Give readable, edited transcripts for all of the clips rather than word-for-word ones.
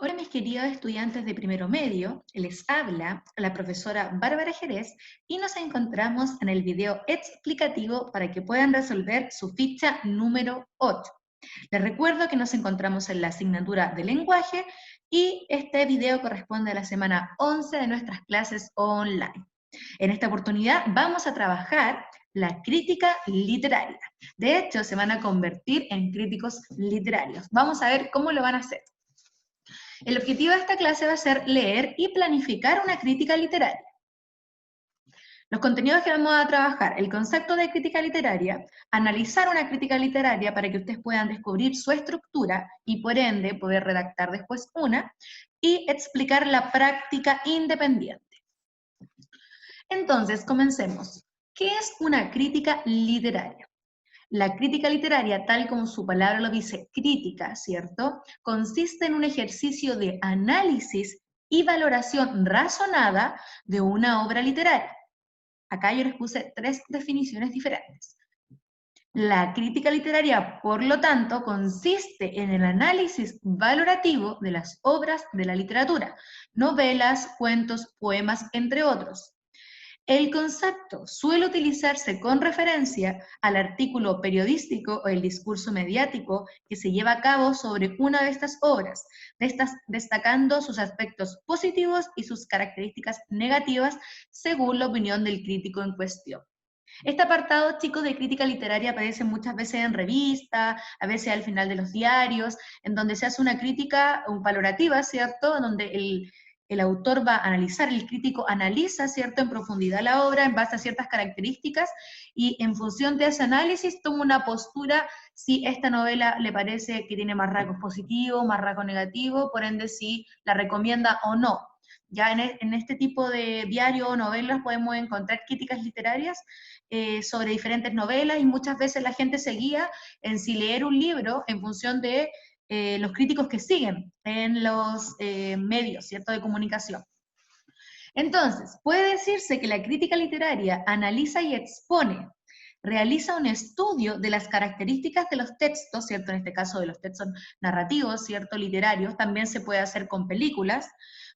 Hola mis queridos estudiantes de primero medio, les habla la profesora Bárbara Jerez y nos encontramos en el video explicativo para que puedan resolver su ficha número 8. Les recuerdo que nos encontramos en la asignatura de lenguaje y este video corresponde a la semana 11 de nuestras clases online. En esta oportunidad vamos a trabajar la crítica literaria. De hecho, se van a convertir en críticos literarios. Vamos a ver cómo lo van a hacer. El objetivo de esta clase va a ser leer y planificar una crítica literaria. Los contenidos que vamos a trabajar, el concepto de crítica literaria, analizar una crítica literaria para que ustedes puedan descubrir su estructura y por ende poder redactar después una, y explicar la práctica independiente. Entonces, comencemos. ¿Qué es una crítica literaria? La crítica literaria, tal como su palabra lo dice, crítica, ¿cierto? Consiste en un ejercicio de análisis y valoración razonada de una obra literaria. Acá yo les puse 3 definiciones diferentes. La crítica literaria, por lo tanto, consiste en el análisis valorativo de las obras de la literatura, novelas, cuentos, poemas, entre otros. El concepto suele utilizarse con referencia al artículo periodístico o el discurso mediático que se lleva a cabo sobre una de estas obras, destacando sus aspectos positivos y sus características negativas según la opinión del crítico en cuestión. Este apartado, chicos, de crítica literaria aparece muchas veces en revistas, a veces al final de los diarios, en donde se hace una crítica valorativa, ¿cierto? En donde el autor va a analizar, el crítico analiza, ¿cierto?, en profundidad la obra en base a ciertas características y en función de ese análisis toma una postura si esta novela le parece que tiene más rasgos positivos, más rasgos negativos, por ende si la recomienda o no. Ya en este tipo de diario o novelas podemos encontrar críticas literarias sobre diferentes novelas y muchas veces la gente se guía en si leer un libro en función de los críticos que siguen en los medios, ¿cierto?, de comunicación. Entonces, puede decirse que la crítica literaria analiza y expone, realiza un estudio de las características de los textos, ¿cierto?, en este caso de los textos narrativos, ¿cierto?, literarios, también se puede hacer con películas,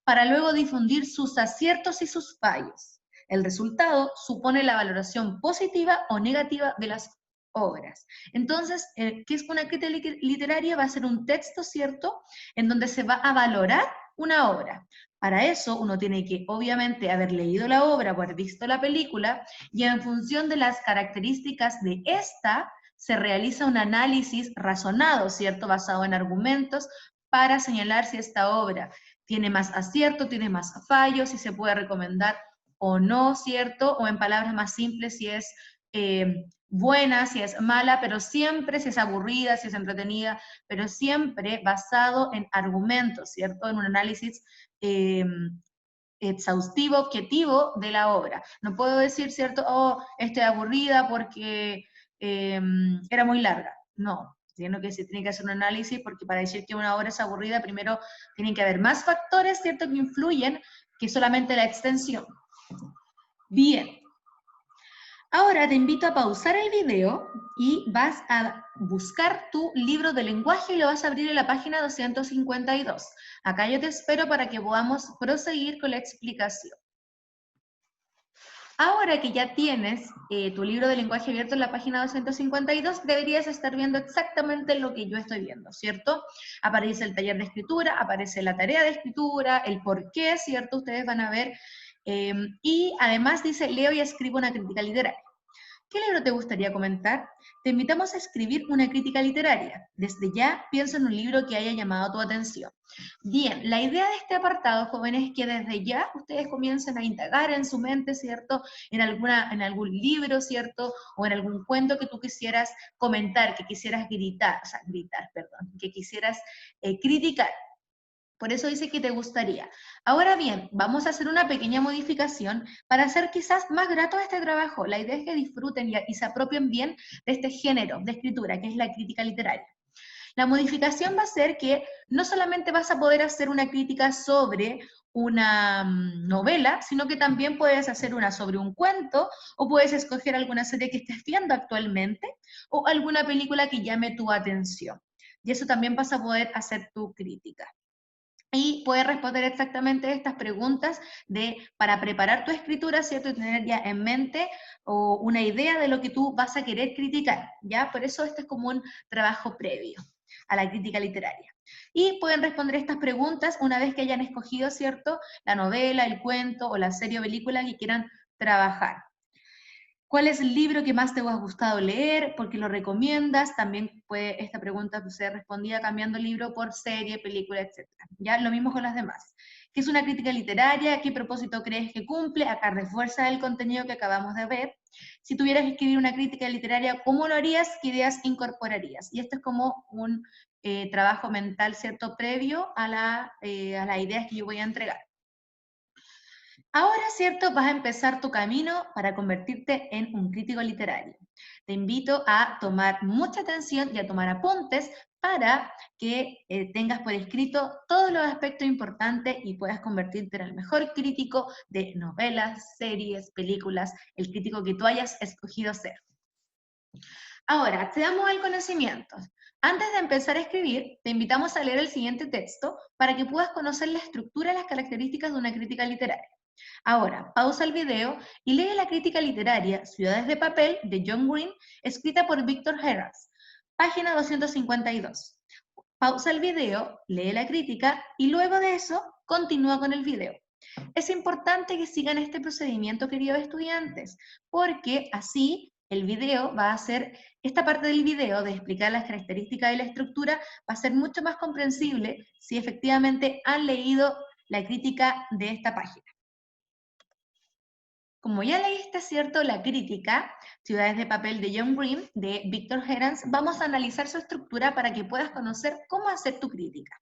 para luego difundir sus aciertos y sus fallos. El resultado supone la valoración positiva o negativa de las obras. Entonces, ¿qué es una crítica literaria? Va a ser un texto, ¿cierto?, en donde se va a valorar una obra. Para eso uno tiene que, obviamente, haber leído la obra, haber visto la película, y en función de las características de esta, se realiza un análisis razonado, ¿cierto?, basado en argumentos, para señalar si esta obra tiene más acierto, tiene más fallos, si se puede recomendar o no, ¿cierto? O en palabras más simples, si es buena, si es mala, pero siempre si es aburrida, si es entretenida, pero siempre basado en argumentos, ¿cierto? En un análisis exhaustivo, objetivo de la obra. No puedo decir, ¿cierto? Oh, estoy aburrida porque era muy larga. No, sino que se tiene que hacer un análisis porque para decir que una obra es aburrida, primero tienen que haber más factores, ¿cierto?, que influyen que solamente la extensión. Bien. Ahora te invito a pausar el video y vas a buscar tu libro de lenguaje y lo vas a abrir en la página 252. Acá yo te espero para que podamos proseguir con la explicación. Ahora que ya tienes tu libro de lenguaje abierto en la página 252, deberías estar viendo exactamente lo que yo estoy viendo, ¿cierto? Aparece el taller de escritura, aparece la tarea de escritura, el por qué, ¿cierto? Ustedes van a ver. Y además dice, leo y escribo una crítica literaria. ¿Qué libro te gustaría comentar? Te invitamos a escribir una crítica literaria. Desde ya, piensa en un libro que haya llamado tu atención. Bien, la idea de este apartado, jóvenes, es que desde ya ustedes comiencen a indagar en su mente, ¿cierto? En algún libro, ¿cierto? O en algún cuento que tú quisieras comentar, que quisieras que quisieras criticar. Por eso dice que te gustaría. Ahora bien, vamos a hacer una pequeña modificación para hacer quizás más grato este trabajo. La idea es que disfruten y se apropien bien de este género de escritura, que es la crítica literaria. La modificación va a ser que no solamente vas a poder hacer una crítica sobre una novela, sino que también puedes hacer una sobre un cuento, o puedes escoger alguna serie que estés viendo actualmente, o alguna película que llame tu atención. Y eso también vas a poder hacer tu crítica. y puedes responder exactamente estas preguntas para preparar tu escritura, ¿cierto? Y tener ya en mente o una idea de lo que tú vas a querer criticar, ¿ya? Por eso este es como un trabajo previo a la crítica literaria. Y pueden responder estas preguntas una vez que hayan escogido, ¿cierto?, la novela, el cuento o la serie o película que quieran trabajar. ¿Cuál es el libro que más te ha gustado leer? ¿Por qué lo recomiendas? También puede esta pregunta ser respondida cambiando libro por serie, película, etc. Ya lo mismo con las demás. ¿Qué es una crítica literaria? ¿Qué propósito crees que cumple? Acá refuerza el contenido que acabamos de ver. Si tuvieras que escribir una crítica literaria, ¿cómo lo harías? ¿Qué ideas incorporarías? Y esto es como un trabajo mental, ¿cierto?, previo a las ideas que yo voy a entregar. Ahora, ¿cierto?, vas a empezar tu camino para convertirte en un crítico literario. Te invito a tomar mucha atención y a tomar apuntes para que tengas por escrito todos los aspectos importantes y puedas convertirte en el mejor crítico de novelas, series, películas, el crítico que tú hayas escogido ser. Ahora, accedamos al conocimiento. Antes de empezar a escribir, te invitamos a leer el siguiente texto para que puedas conocer la estructura y las características de una crítica literaria. Ahora, pausa el video y lee la crítica literaria Ciudades de papel de John Green, escrita por Victor Heras, página 252. Pausa el video, lee la crítica y luego de eso continúa con el video. Es importante que sigan este procedimiento, queridos estudiantes, porque así el video va a ser, esta parte del video de explicar las características de la estructura va a ser mucho más comprensible si efectivamente han leído la crítica de esta página. Como ya leíste, ¿cierto?, la crítica, Ciudades de papel de John Green, de Victor Herans, vamos a analizar su estructura para que puedas conocer cómo hacer tu crítica.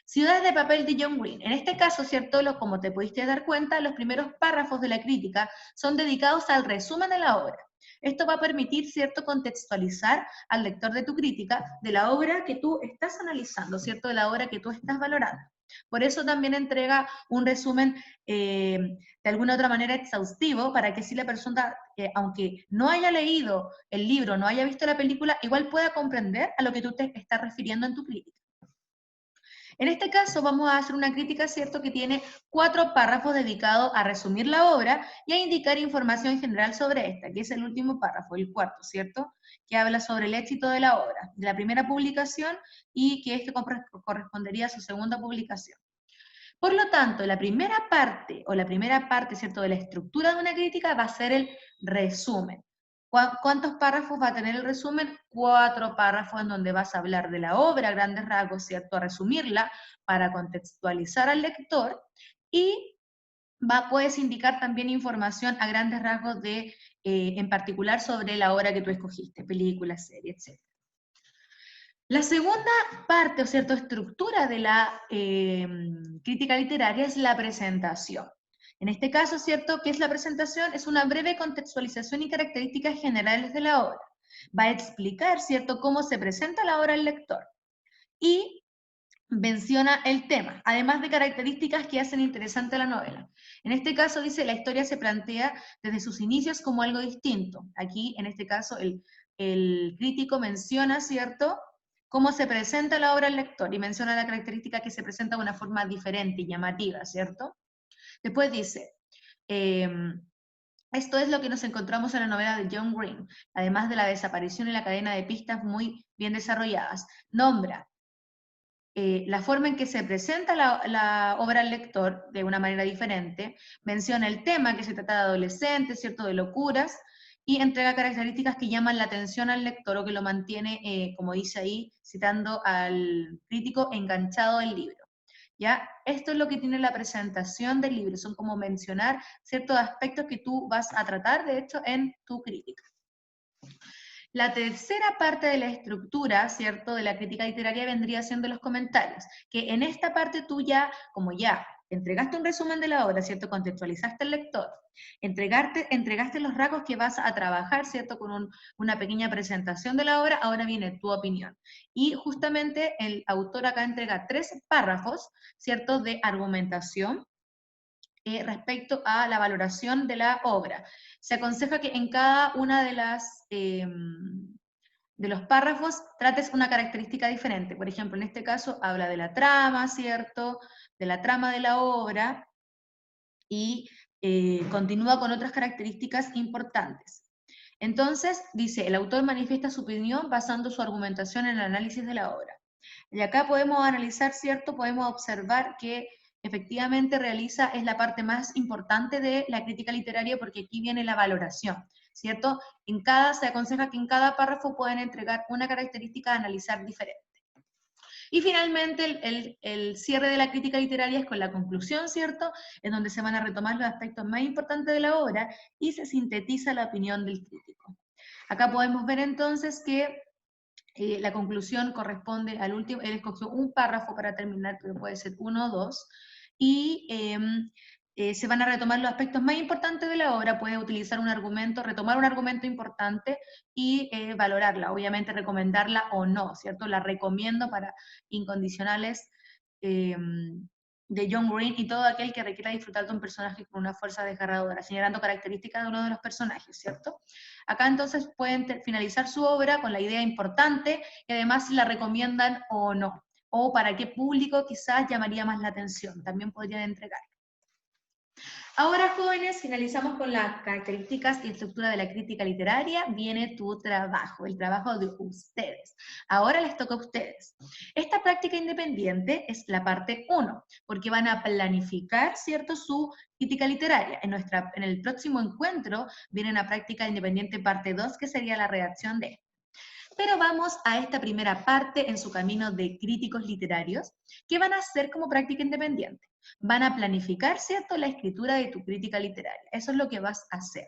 Ciudades de papel de John Green. En este caso, ¿cierto?, como te pudiste dar cuenta, los primeros párrafos de la crítica son dedicados al resumen de la obra. Esto va a permitir, ¿cierto?, contextualizar al lector de tu crítica de la obra que tú estás analizando, ¿cierto?, de la obra que tú estás valorando. Por eso también entrega un resumen de alguna otra manera exhaustivo para que si la persona, aunque no haya leído el libro, no haya visto la película, igual pueda comprender a lo que tú te estás refiriendo en tu crítica. En este caso vamos a hacer una crítica, ¿cierto?, que tiene 4 párrafos dedicados a resumir la obra y a indicar información general sobre esta, que es el último párrafo, el cuarto, ¿cierto?, que habla sobre el éxito de la obra, de la primera publicación y que esto correspondería a su segunda publicación. Por lo tanto, la primera parte, ¿cierto?, de la estructura de una crítica va a ser el resumen. ¿Cuántos párrafos va a tener el resumen? 4 párrafos en donde vas a hablar de la obra a grandes rasgos, ¿cierto?, a resumirla para contextualizar al lector y puedes indicar también información a grandes rasgos en particular sobre la obra que tú escogiste, película, serie, etc. La segunda parte, o cierta estructura de la crítica literaria es la presentación. En este caso, ¿cierto?, ¿qué es la presentación? Es una breve contextualización y características generales de la obra. Va a explicar, ¿cierto?, cómo se presenta la obra al lector. Y menciona el tema, además de características que hacen interesante la novela. En este caso dice, la historia se plantea desde sus inicios como algo distinto. Aquí, en este caso, el crítico menciona, ¿cierto?, cómo se presenta la obra al lector y menciona la característica que se presenta de una forma diferente y llamativa, ¿cierto? Después dice, esto es lo que nos encontramos en la novela de John Green, además de la desaparición y la cadena de pistas muy bien desarrolladas. Nombra la forma en que se presenta la obra al lector de una manera diferente, menciona el tema que se trata de adolescentes, ¿cierto?, de locuras, y entrega características que llaman la atención al lector o que lo mantiene, como dice ahí, citando al crítico, enganchado al libro. ¿Ya? Esto es lo que tiene la presentación del libro, son como mencionar ciertos aspectos que tú vas a tratar, de hecho, en tu crítica. La tercera parte de la estructura, ¿cierto?, de la crítica literaria vendría siendo los comentarios, que en esta parte tú ya, como ya entregaste un resumen de la obra, ¿cierto?, contextualizaste al lector, entregaste los rasgos que vas a trabajar, ¿cierto?, con una pequeña presentación de la obra, ahora viene tu opinión. Y justamente el autor acá entrega 3 párrafos, ¿cierto?, de argumentación, respecto a la valoración de la obra. Se aconseja que en cada una de las de los párrafos trates una característica diferente. Por ejemplo, en este caso habla de la trama, ¿cierto? De la trama de la obra, y continúa con otras características importantes. Entonces, dice, el autor manifiesta su opinión basando su argumentación en el análisis de la obra. Y acá podemos analizar, ¿cierto? Podemos observar que efectivamente realiza, es la parte más importante de la crítica literaria porque aquí viene la valoración, ¿cierto? Se aconseja que en cada párrafo puedan entregar una característica a analizar diferente. Y finalmente el cierre de la crítica literaria es con la conclusión, ¿cierto? En donde se van a retomar los aspectos más importantes de la obra y se sintetiza la opinión del crítico. Acá podemos ver entonces que la conclusión corresponde al último, él escogió un párrafo para terminar, pero puede ser uno o dos, y se van a retomar los aspectos más importantes de la obra, puede utilizar un argumento, retomar un argumento importante y valorarla, obviamente recomendarla o no, ¿cierto? La recomiendo para incondicionales de John Green y todo aquel que requiera disfrutar de un personaje con una fuerza desgarradora, señalando características de uno de los personajes, ¿cierto? Acá entonces pueden finalizar su obra con la idea importante y además si la recomiendan o no, o para qué público quizás llamaría más la atención, también podrían entregar. Ahora, jóvenes, finalizamos con las características y estructura de la crítica literaria. Viene tu trabajo, el trabajo de ustedes. Ahora les toca a ustedes. Esta práctica independiente es la parte 1, porque van a planificar, ¿cierto?, su crítica literaria. En el próximo encuentro viene una práctica independiente parte 2, que sería la redacción de esto. Pero vamos a esta primera parte en su camino de críticos literarios, que van a hacer como práctica independiente. Van a planificar, ¿cierto?, la escritura de tu crítica literaria. Eso es lo que vas a hacer.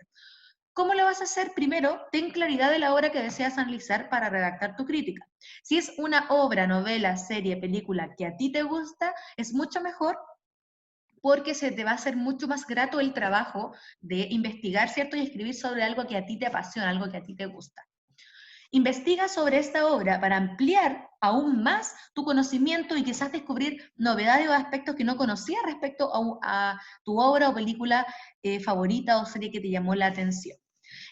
¿Cómo lo vas a hacer? Primero, ten claridad de la obra que deseas analizar para redactar tu crítica. Si es una obra, novela, serie, película que a ti te gusta, es mucho mejor porque se te va a hacer mucho más grato el trabajo de investigar, ¿cierto?, y escribir sobre algo que a ti te apasiona, algo que a ti te gusta. Investiga sobre esta obra para ampliar aún más tu conocimiento y quizás descubrir novedades o aspectos que no conocías respecto a tu obra o película favorita o serie que te llamó la atención.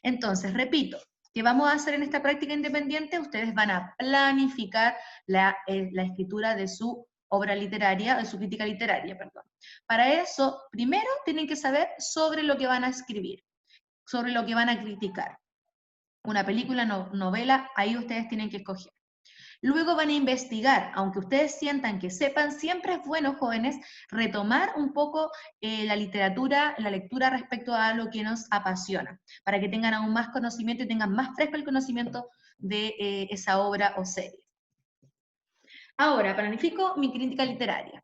Entonces, repito, ¿qué vamos a hacer en esta práctica independiente? Ustedes van a planificar la escritura de su obra literaria, de su crítica literaria, perdón. Para eso, primero tienen que saber sobre lo que van a escribir, sobre lo que van a criticar. Una película, novela, ahí ustedes tienen que escoger. Luego van a investigar, aunque ustedes sientan que sepan, siempre es bueno, jóvenes, retomar un poco la literatura, la lectura respecto a lo que nos apasiona, para que tengan aún más conocimiento y tengan más fresco el conocimiento de esa obra o serie. Ahora, planifico mi crítica literaria.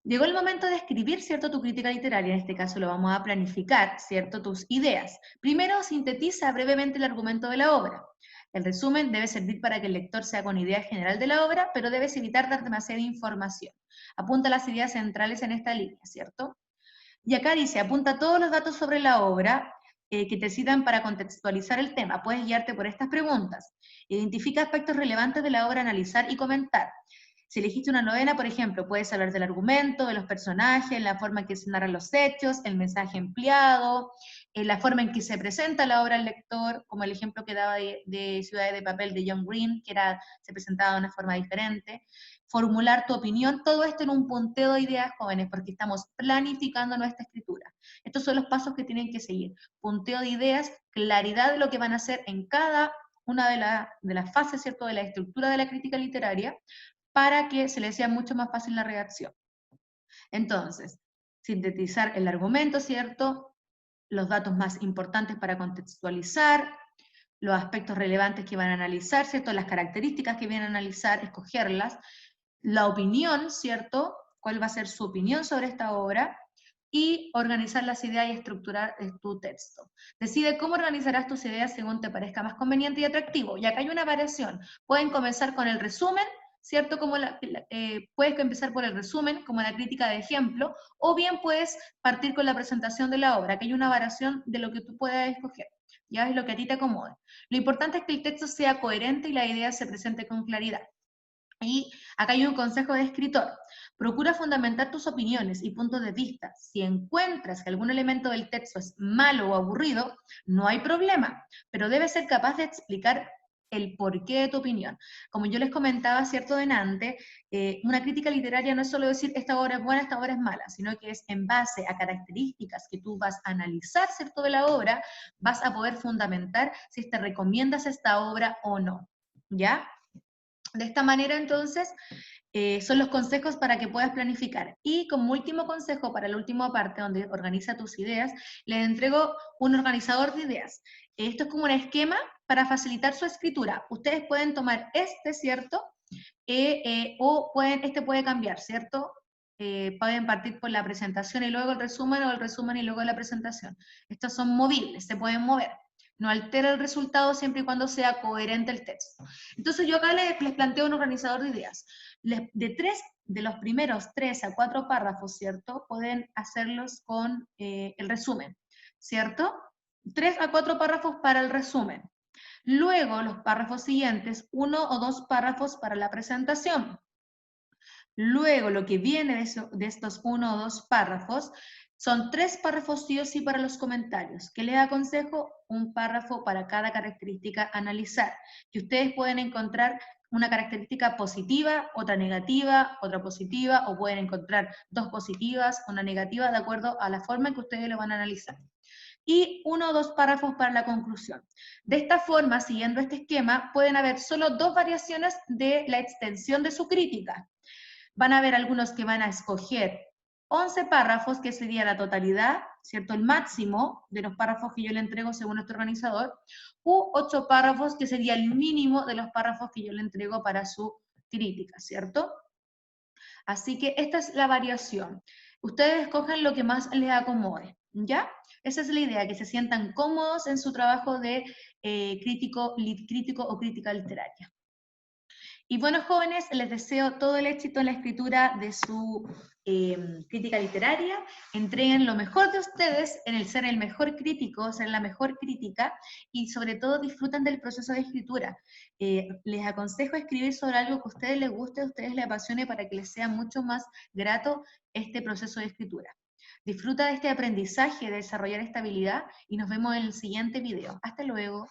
Llegó el momento de escribir, ¿cierto?, tu crítica literaria, en este caso lo vamos a planificar, ¿cierto?, tus ideas. Primero, sintetiza brevemente el argumento de la obra. El resumen debe servir para que el lector se haga una idea general de la obra, pero debes evitar dar demasiada información. Apunta las ideas centrales en esta línea, ¿cierto? Y acá dice, apunta todos los datos sobre la obra que te sirvan para contextualizar el tema. Puedes guiarte por estas preguntas. Identifica aspectos relevantes de la obra a analizar y comentar. Si elegiste una novela, por ejemplo, puedes hablar del argumento, de los personajes, la forma en que se narran los hechos, el mensaje empleado, la forma en que se presenta la obra al lector, como el ejemplo que daba de Ciudades de Papel de John Green, que se presentaba de una forma diferente. Formular tu opinión, todo esto en un punteo de ideas, jóvenes, porque estamos planificando nuestra escritura. Estos son los pasos que tienen que seguir. Punteo de ideas, claridad de lo que van a hacer en cada una de las fases, ¿cierto?, de la estructura de la crítica literaria, para que se les sea mucho más fácil la redacción. Entonces, sintetizar el argumento, ¿cierto?, los datos más importantes para contextualizar, los aspectos relevantes que van a analizar, ¿cierto?, las características que vienen a analizar, escogerlas, la opinión, ¿cierto?, cuál va a ser su opinión sobre esta obra, y organizar las ideas y estructurar tu texto. Decide cómo organizarás tus ideas según te parezca más conveniente y atractivo. Y acá hay una variación. Pueden comenzar con el resumen, ¿cierto? Puedes empezar por el resumen, como la crítica de ejemplo, o bien puedes partir con la presentación de la obra, que hay una variación de lo que tú puedas escoger. Ya es lo que a ti te acomode. Lo importante es que el texto sea coherente y la idea se presente con claridad. Y acá hay un consejo de escritor. Procura fundamentar tus opiniones y puntos de vista. Si encuentras que algún elemento del texto es malo o aburrido, no hay problema, pero debes ser capaz de explicar el porqué de tu opinión. Como yo les comentaba, ¿cierto?, delante, una crítica literaria no es solo decir esta obra es buena, esta obra es mala, sino que es en base a características que tú vas a analizar, ¿cierto?, de la obra, vas a poder fundamentar si te recomiendas esta obra o no, ¿ya? De esta manera, entonces, son los consejos para que puedas planificar. Y como último consejo, para la última parte, donde organiza tus ideas, les entrego un organizador de ideas. Esto es como un esquema para facilitar su escritura. Ustedes pueden tomar este, ¿cierto? Este puede cambiar, ¿cierto? Pueden partir por la presentación y luego el resumen, o el resumen y luego la presentación. Estos son movibles, se pueden mover. No altera el resultado siempre y cuando sea coherente el texto. Entonces yo acá les planteo un organizador de ideas. De los primeros 3 a 4 párrafos, ¿cierto? Pueden hacerlos con el resumen, ¿cierto? 3 a 4 párrafos para el resumen. Luego, los párrafos siguientes, 1 o 2 párrafos para la presentación. Luego, lo que viene de estos 1 o 2 párrafos, son 3 párrafos sí o sí para los comentarios. ¿Qué les aconsejo? Un párrafo para cada característica a analizar, que ustedes pueden encontrar una característica positiva, otra negativa, otra positiva, o pueden encontrar 2 positivas, una negativa, de acuerdo a la forma en que ustedes lo van a analizar. Y 1 o 2 párrafos para la conclusión. De esta forma, siguiendo este esquema, pueden haber solo 2 variaciones de la extensión de su crítica. Van a haber algunos que van a escoger 11 párrafos, que sería la totalidad, ¿cierto? El máximo de los párrafos que yo le entrego según nuestro organizador, u 8 párrafos, que sería el mínimo de los párrafos que yo le entrego para su crítica, ¿cierto? Así que esta es la variación. Ustedes escojan lo que más les acomode, ¿ya? Esa es la idea, que se sientan cómodos en su trabajo de crítico o crítica literaria. Y bueno, jóvenes, les deseo todo el éxito en la escritura de su crítica literaria. Entreguen lo mejor de ustedes en el ser el mejor crítico, ser la mejor crítica, y sobre todo disfruten del proceso de escritura. Les aconsejo escribir sobre algo que a ustedes les guste, a ustedes les apasione, para que les sea mucho más grato este proceso de escritura. Disfruta de este aprendizaje, de desarrollar esta habilidad, y nos vemos en el siguiente video. Hasta luego.